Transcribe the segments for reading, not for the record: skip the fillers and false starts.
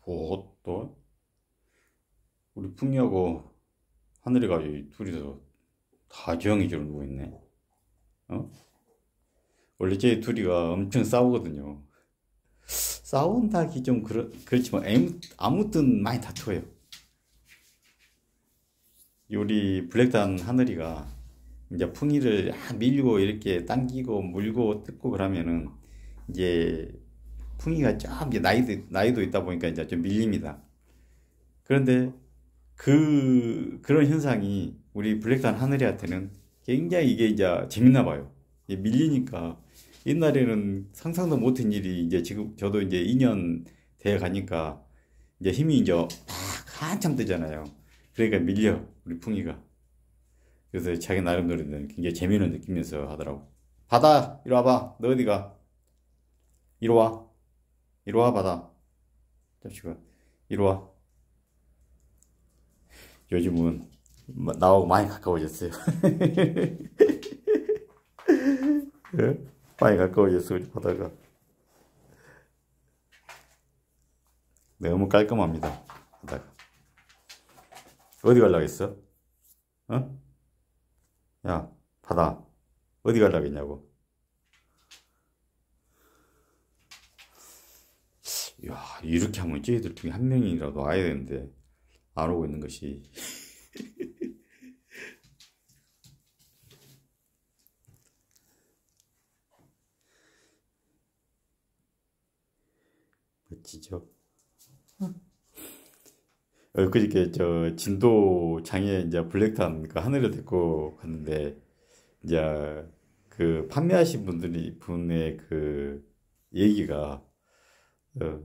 뭐, 또, 우리 풍이하고 하늘이가 이 둘이서 다 조용해지로 누워 있네. 어? 원래 쟤 둘이가 엄청 싸우거든요. 싸운다기 좀 그렇지만 아무튼 많이 다투어요. 우리 블랙단 하늘이가 이제 풍이를 밀고 이렇게 당기고 물고 뜯고 그러면은 이제 풍이가 좀 이제 나이도 있다 보니까 이제 좀 밀립니다. 그런데 그런 현상이 우리 블랙단 하늘이한테는 굉장히 이게 이제 재밌나 봐요. 이게 밀리니까 옛날에는 상상도 못한 일이 이제 지금 저도 이제 2년 돼 가니까 이제 힘이 이제 막 한참 되잖아요. 그러니까 밀려 우리 풍이가. 그래서 자기 나름대로는 굉장히 재미를 느끼면서 하더라고. 바다 이리 와봐. 너 어디가? 이리 와. 이리 와 바다. 잠시만. 이리 와. 요즘은 나하고 많이 가까워졌어요. 예? 많이 가까워졌어 우리 바다가. 너무 깔끔합니다 바다가. 어디 가려고 했어? 어? 야 바다 어디 가려고 했냐고. 야 이렇게 하면 쟤들 중에 한 명이라도 와야 되는데 안 오고 있는 것이. 멋지죠. 그저께 저 진도 장에 이제 블랙탄 그 하늘을 데리고 갔는데 이제 그 판매하신 분의 그 얘기가 어,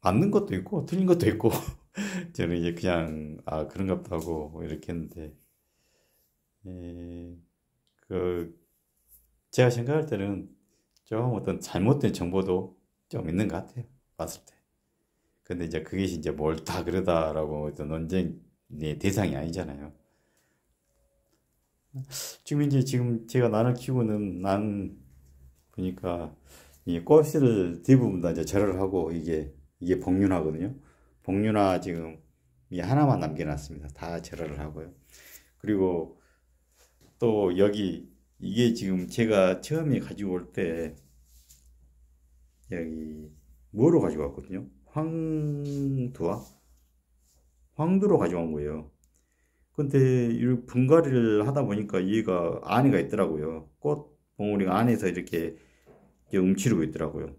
맞는 것도 있고 틀린 것도 있고 저는 이제 그냥 아 그런가 보다 하고 뭐 이렇게 했는데 에, 그 제가 생각할 때는 좀 어떤 잘못된 정보도 좀 있는 것 같아요 봤을 때. 근데 이제 그게 이제 뭘 다 그러다라고 어떤 논쟁의 대상이 아니잖아요. 지금 이제 지금 제가 난을 키우는 난 보니까 이 꽃을 대부분 다 이제 절을 하고 이게 복륜화거든요. 복륜화 지금 이 하나만 남겨놨습니다. 다 절을 하고요. 그리고 또 여기 이게 지금 제가 처음에 가지고 올 때 여기 뭐로 가지고 왔거든요. 황두로 가지고 온 거예요. 근데 이 분갈이를 하다 보니까 얘가 안에가 있더라고요. 꽃 봉우리가 안에서 이렇게 움츠리고 있더라고요.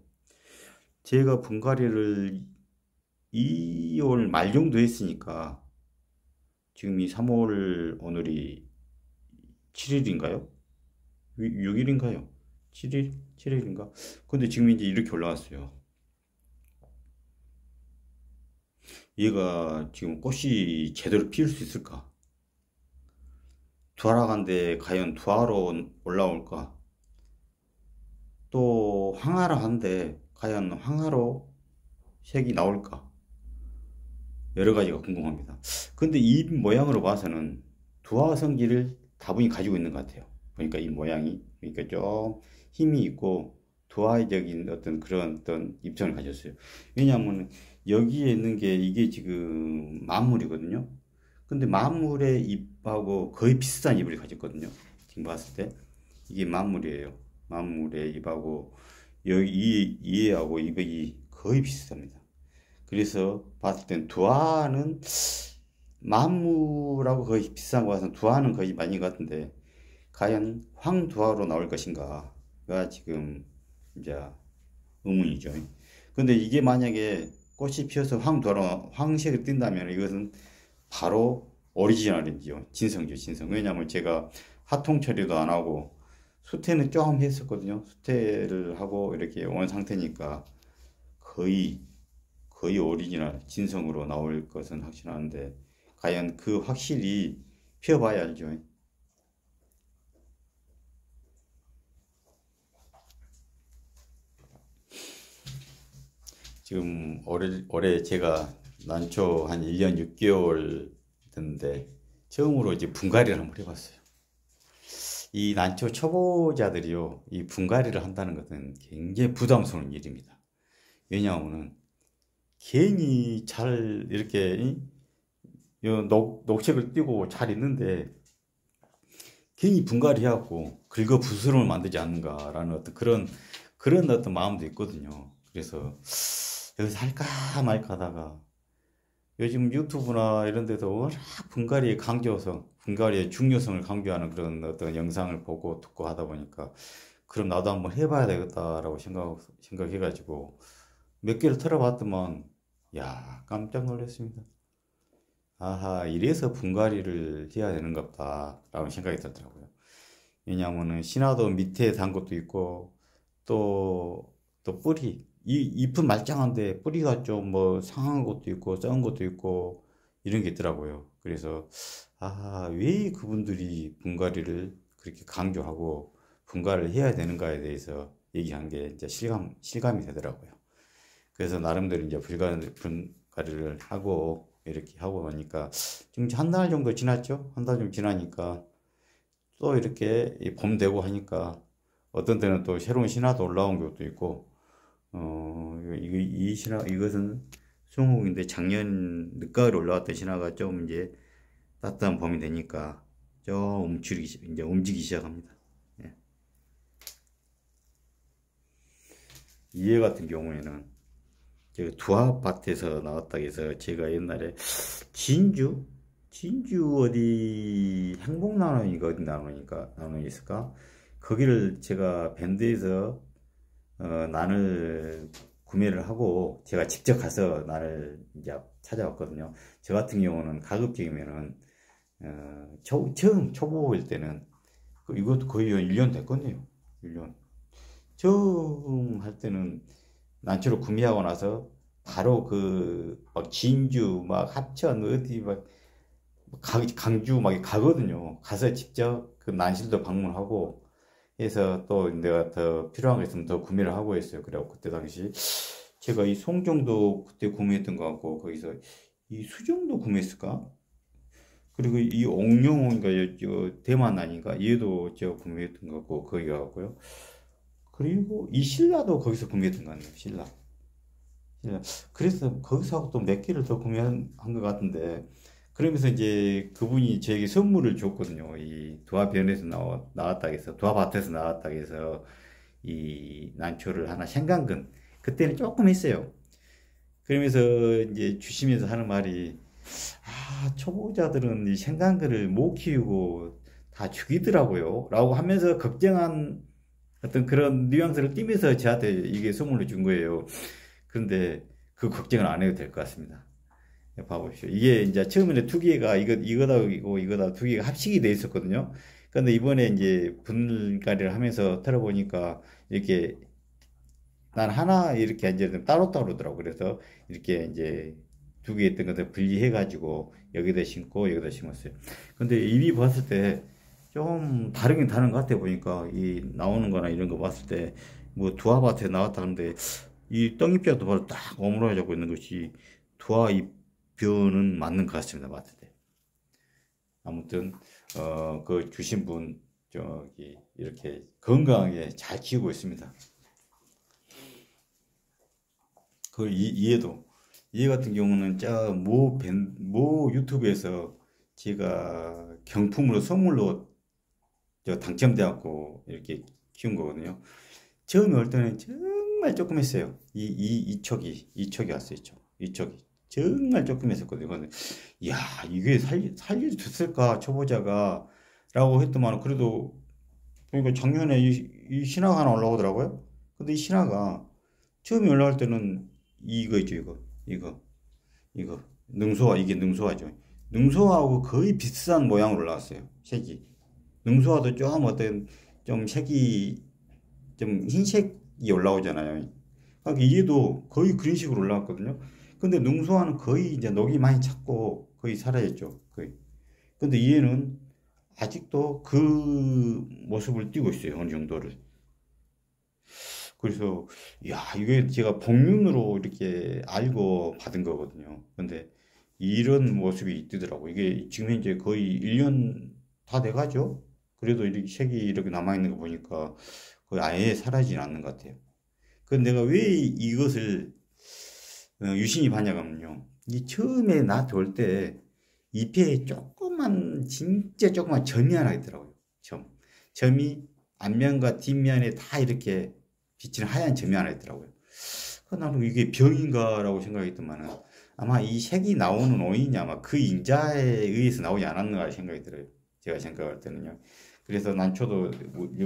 제가 분갈이를 2월 말 정도 했으니까 지금 이 3월 오늘이 7일인가요? 6일인가요? 7일? 7일인가? 근데 지금 이제 이렇게 올라왔어요. 얘가 지금 꽃이 제대로 피울 수 있을까? 투하락한데 과연 투하로 올라올까? 또 황하라 한데 과연 황하로 색이 나올까? 여러 가지가 궁금합니다. 근데 이 모양으로 봐서는 두화 성질을 다분히 가지고 있는 것 같아요. 보니까 이 모양이 그러니까 좀 힘이 있고 두화적인 어떤 그런 어떤 입장을 가졌어요. 왜냐하면 여기에 있는 게 이게 지금 만물이거든요. 근데 만물의 잎하고 거의 비슷한 잎을 가졌거든요. 지금 봤을 때 이게 만물이에요. 만물의 잎하고 여기 이 얘하고 잎이 거의 비슷합니다. 그래서 봤을 땐 두화는 만무라고 거의 비슷한 것 같아서 두화는 거의 맞는 것 같은데 과연 황두화로 나올 것인가가 지금 이제 의문이죠. 근데 이게 만약에 꽃이 피어서 황두화로 황색을 띈다면 이것은 바로 오리지널이죠. 진성이죠, 진성. 왜냐하면 제가 화통 처리도 안 하고 수태는 좀 했었거든요. 수태를 하고 이렇게 온 상태니까 거의 거의 오리지널 진성으로 나올 것은 확실한데 과연 그 확실히 피워봐야 알죠. 지금 올해 제가 난초 한 1년 6개월 됐는데 처음으로 이제 분갈이를 한번 해봤어요. 이 난초 초보자들이요, 이 분갈이를 한다는 것은 굉장히 부담스러운 일입니다. 왜냐하면 괜히 잘 이렇게 녹색을 띄고 잘 있는데 괜히 분갈이 해갖고 긁어 부스럼을 만들지 않는가라는 어떤 그런 어떤 마음도 있거든요. 그래서 여기서 할까 말까 하다가 요즘 유튜브나 이런 데도 워낙 분갈이의 강조성, 분갈이의 중요성을 강조하는 그런 어떤 영상을 보고 듣고 하다 보니까 그럼 나도 한번 해봐야 되겠다라고 생각해가지고 몇 개를 털어봤더만 야 깜짝 놀랐습니다. 아하 이래서 분갈이를 해야 되는갑다라고 생각이 들더라고요. 왜냐하면은 신화도 밑에 단 것도 있고 또 뿌리 잎은 말짱한데 뿌리가 좀 뭐 상한 것도 있고 썩은 것도 있고 이런 게 있더라고요. 그래서 왜 그분들이 분갈이를 그렇게 강조하고 분갈이를 해야 되는가에 대해서 얘기한 게 이제 실감이 되더라고요. 그래서 나름대로 이제 분갈이를 하고 이렇게 하고 나니까 지금 한 달 정도 지났죠? 한 달 좀 지나니까 또 이렇게 봄 되고 하니까 어떤 때는 또 새로운 신화도 올라온 것도 있고 이 신화 이것은 수홍국인데 작년 늦가을에 올라왔던 신화가 좀 이제 따뜻한 봄이 되니까 좀 움직이기 시작합니다. 예. 이해 같은 경우에는 제가 두합밭에서 나왔다 해서 제가 옛날에 진주 어디 행복나눔인가 어디 나눔이 있을까? 거기를 제가 밴드에서 난을 구매를 하고 제가 직접 가서 난을 이제 찾아왔거든요. 저 같은 경우는 가급적이면은 처음 초보일 때는 이것도 거의 1년 됐거든요. 1년. 처음 할 때는 난초를 구매하고 나서 바로 그 막 진주 막 합천 어디 막 강주 막 가거든요. 가서 직접 그 난실도 방문하고 해서 또 내가 더 필요한 거 있으면 더 구매를 하고 했어요. 그래갖고 그때 당시 제가 이 송정도 그때 구매했던 것 같고 거기서 이 수정도 구매했을까? 그리고 이 옥룡인가 대만 아닌가 얘도 제가 구매했던 것 같고 거기 가고요. 그리고 이 신라도 거기서 구매했던 것 같네요. 신라. 그래서 거기서 또 몇 개를 더 구매한 것 같은데 그러면서 이제 그분이 저에게 선물을 줬거든요. 이 도화변에서 나왔다 해서 도화밭에서 나왔다 해서 이 난초를 하나 생강근 그때는 조금 했어요. 그러면서 이제 주시면서 하는 말이 초보자들은 이 생강근을 못 키우고 다 죽이더라고요 라고 하면서 걱정한 어떤 그런 뉘앙스를 띠면서 저한테 이게 선물로 준 거예요. 그런데 그 걱정을 안 해도 될 것 같습니다. 봐보십시오. 이게 이제 처음에는 두 개가 이거다 두 개가 합식이 돼 있었거든요. 근데 이번에 이제 분갈이를 하면서 털어보니까 이렇게 난 하나 이렇게 이제 따로따로더라고. 그래서 이렇게 이제 두 개 있던 것들 분리해가지고 여기다 심고 여기다 심었어요. 근데 잎이 봤을 때 좀 다르긴 다른 것 같아 보니까 이 나오는 거나 이런 거 봤을 때 뭐 두화밭에 나왔다 하는데 이 떡잎자도 바로 딱 어우러져 있는 것이 두화잎 뷰는 맞는 것 같습니다. 맞을 때. 아무튼 그 주신 분 저기 이렇게 건강하게 잘 키우고 있습니다. 그 이해 같은 경우는 모 유튜브에서 제가 경품으로 선물로 당첨돼 갖고 이렇게 키운 거거든요. 처음에 올 때는 정말 조금 했어요. 이촉이 왔어요. 이촉이 정말 조금 했었거든요. 근데 야 이게 살려줬을까 초보자가 라고 했더만 그래도 그러니까 작년에 이 신화가 하나 올라오더라고요. 근데 이 신화가 처음에 올라올 때는 이거 있죠. 이거 능소화 이게 능소화죠. 능소화하고 거의 비슷한 모양으로 올라왔어요. 색이 능소화도 좀 어떤 좀 색이 좀 흰색이 올라오잖아요. 그러니까 얘도 거의 그런 식으로 올라왔거든요. 근데 능소화는 거의 이제 녹이 많이 찼고 거의 사라졌죠. 거의. 근데 얘는 아직도 그 모습을 띄고 있어요. 어느 정도를. 그래서 야 이게 제가 복륜으로 이렇게 알고 받은 거거든요. 근데 이런 모습이 있더라고. 이게 지금 현재 거의 1년 다 돼가죠. 그래도 이렇게 색이 이렇게 남아있는 거 보니까 거의 아예 사라지진 않는 것 같아요. 그 내가 왜 이것을 유심히 반영하면요. 이 처음에 나 들어올 때 잎에 진짜 조그만 점이 하나 있더라고요. 점이 앞면과 뒷면에 다 이렇게 비치는 하얀 점이 하나 있더라고요. 나는 이게 병인가라고 생각했더만은 아마 이 색이 나오는 원인이 아마 그 인자에 의해서 나오지 않았는가 생각이 들어요. 제가 생각할 때는요. 그래서 난초도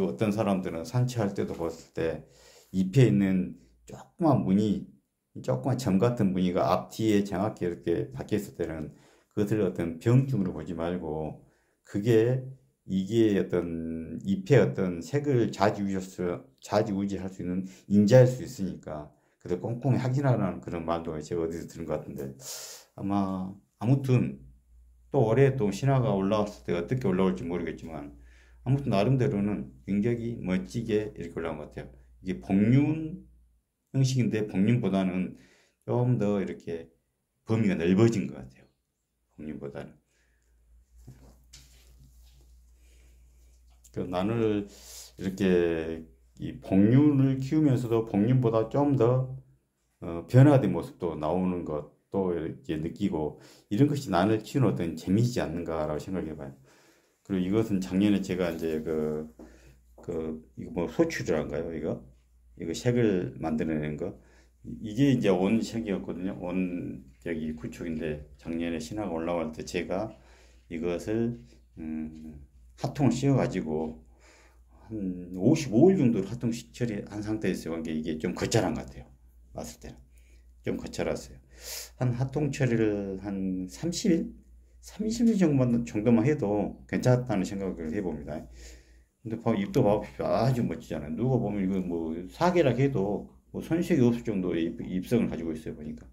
어떤 사람들은 산치할 때도 봤을 때 잎에 있는 조그만 점 같은 무늬가 앞뒤에 정확히 이렇게 박혀 있을 때는 그것을 어떤 병증으로 보지 말고 이게 어떤 잎의 어떤 색을 좌지우지할 수 있는 인자일 수 있으니까 그래서 꼼꼼히 확인하라는 그런 말도 제가 어디서 들은 것 같은데 아무튼 또 올해 또 신화가 올라왔을 때 어떻게 올라올지 모르겠지만 아무튼 나름대로는 굉장히 멋지게 이렇게 올라온 것 같아요. 이게 복륜 형식인데 복륜보다는 좀 더 이렇게 범위가 넓어진 것 같아요. 복륜보다는. 나는 이렇게 이 복륜을 키우면서도 복륜보다 좀 더 변화된 모습도 나오는 것도 이렇게 느끼고 이런 것이 나를 키우는 어떤 재미지 않는가라고 생각해 봐요. 그리고 이것은 작년에 제가 이제 이거 뭐 소출이란가요? 이거 색을 만들어내는 거. 이게 이제 온색이었거든요. 여기 구축인데 작년에 신화가 올라올 때 제가 이것을 화통을 씌워가지고 한 55일 정도 화통 처리한 상태에서 이게 좀 거창한 것 같아요. 봤을 때는 좀 거창했어요. 한 화통 처리를 한 30일? 30일 정도만 해도 괜찮다는 생각을 해봅니다. 근데 잎도 봐보십시오. 아주 멋지잖아요. 누가 보면 이거 뭐 사계락 해도 뭐 손색이 없을 정도의 잎성을 가지고 있어요. 보니까.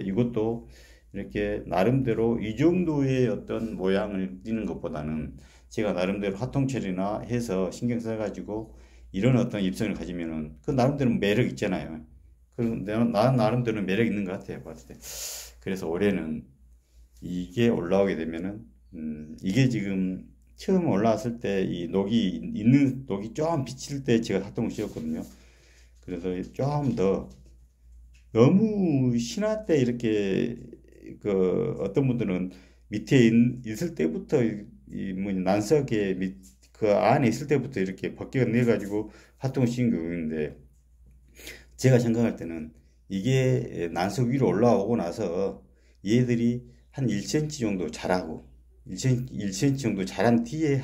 이것도 이렇게 나름대로 이 정도의 어떤 모양을 띠는 것보다는 제가 나름대로 화통처리나 해서 신경 써가지고 이런 어떤 잎성을 가지면은 그 나름대로 매력 있잖아요. 나 나름대로 매력 있는 것 같아요. 봤을 때. 그래서 올해는 이게 올라오게 되면은 이게 지금 처음 올라왔을 때 이 녹이 좀 비칠 때 제가 화통을 씌웠거든요. 그래서 좀 더 너무 신화 때 이렇게 어떤 분들은 밑에 있을 때부터 난석에 그 안에 있을 때부터 이렇게 벗겨내 가지고 화통을 씌운 경우인데 제가 생각할 때는 이게 난석 위로 올라오고 나서 얘들이 한 1cm 정도 자라고 1cm 정도 자란 뒤에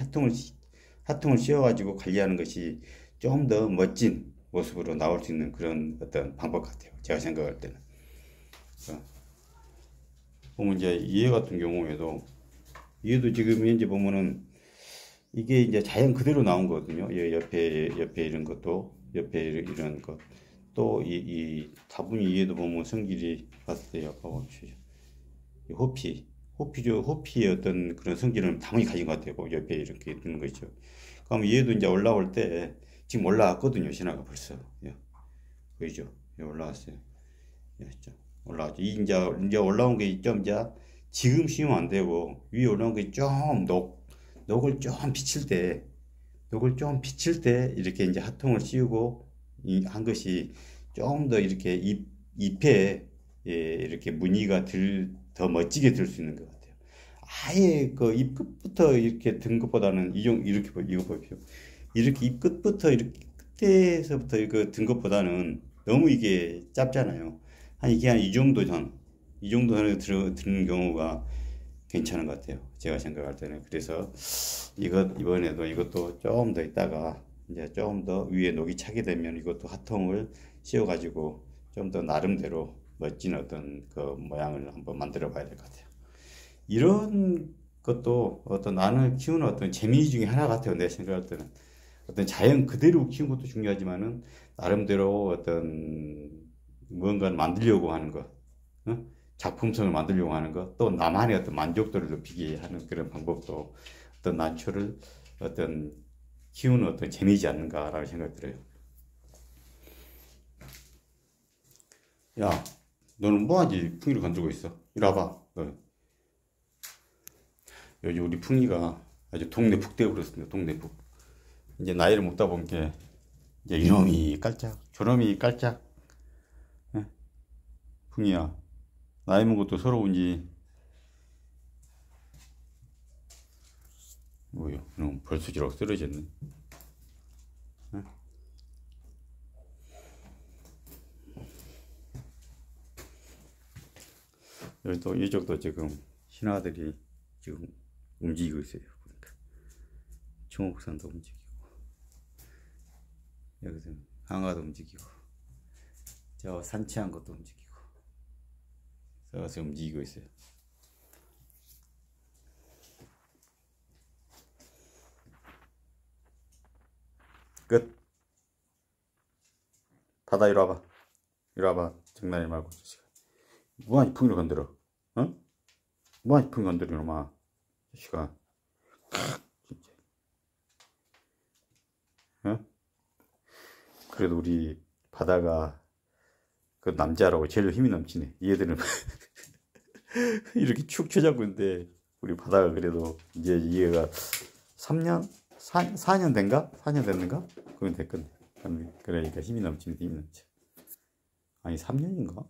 화통을 씌워가지고 관리하는 것이 좀 더 멋진 모습으로 나올 수 있는 그런 어떤 방법 같아요. 제가 생각할 때는. 보면 이제 얘 같은 경우에도 얘도 지금 현재 보면은 이게 이제 자연 그대로 나온 거거든요. 얘 옆에 이런 것도 옆에 이런 것. 또 이 다분히 얘도 보면 성질이 봤을 때 약간 호피의 어떤 그런 성질은 당연히 가진 것 같아요. 옆에 이렇게 있는 거 있죠. 그럼 얘도 이제 올라올 때 지금 올라왔거든요. 신화가 벌써. 보이죠? 올라왔어요. 올라왔죠. 이제 올라온 게 좀 이제 지금 씌우면 안 되고 위에 올라온 게 좀 녹을 좀 비칠 때 이렇게 이제 화통을 씌우고 한 것이 좀 더 이렇게 잎에 이렇게 무늬가 더 멋지게 들 수 있는 것 같아요. 아예 그 잎 끝부터 이렇게 든 것보다는 이거 보십시오. 이렇게 잎 끝부터 이렇게 끝에서부터 이거 든 것보다는 너무 이게 짧잖아요. 이게 한 이 정도 선에 드는 경우가 괜찮은 것 같아요. 제가 생각할 때는. 그래서 이번에도 이것도 조금 더 있다가 이제 조금 더 위에 녹이 차게 되면 이것도 화통을 씌워가지고 좀 더 나름대로 멋진 어떤 그 모양을 한번 만들어 봐야 될 것 같아요. 이런 것도 어떤 나를 키우는 어떤 재미 중에 하나 같아요. 내 생각할 때는. 어떤 자연 그대로 키운 것도 중요하지만은 나름대로 어떤 무언가를 만들려고 하는 것, 작품성을 만들려고 하는 것, 또 나만의 어떤 만족도를 높이게 하는 그런 방법도 어떤 난초를 어떤 키우는 어떤 재미지 않는가라는 생각이 들어요. 야, 너는 뭐하지? 풍이를 건들고 있어. 이리 와봐. 여기 우리 풍이가 아주 동네 북 되어버렸습니다. 동네 북. 이제 나이를 먹다 보니까 이제 이놈이 깔짝, 저놈이 깔짝. 풍이야, 나이 먹은 것도 서러운지. 뭐야, 너 벌수지라고 쓰러졌네. 응? 여기 또 이쪽도 지금 신하들이 지금 움직이고 있어요. 보니까 청옥산도 움직이고, 여기서 항아도 움직이고, 저 산치한 것도 움직이고, 서서 움직이고 있어요. 끝. 바다 이리 와봐. 이리 와봐. 장난이 말고. 뭐하니 풍이를 건드려? 어? 뭐하니 풍이 건드려 이놈아. 자식아. 진짜. 어? 그래도 우리 바다가 그 남자라고 제일 힘이 넘치네. 얘들은 이렇게 축 처잡고 있는데 우리 바다가 그래도 이제 얘가 3년? 4년 된가? 4년 됐는가? 그건 됐건데. 그러니까 힘이 넘치네. 힘이 넘쳐. 아니 3년인가?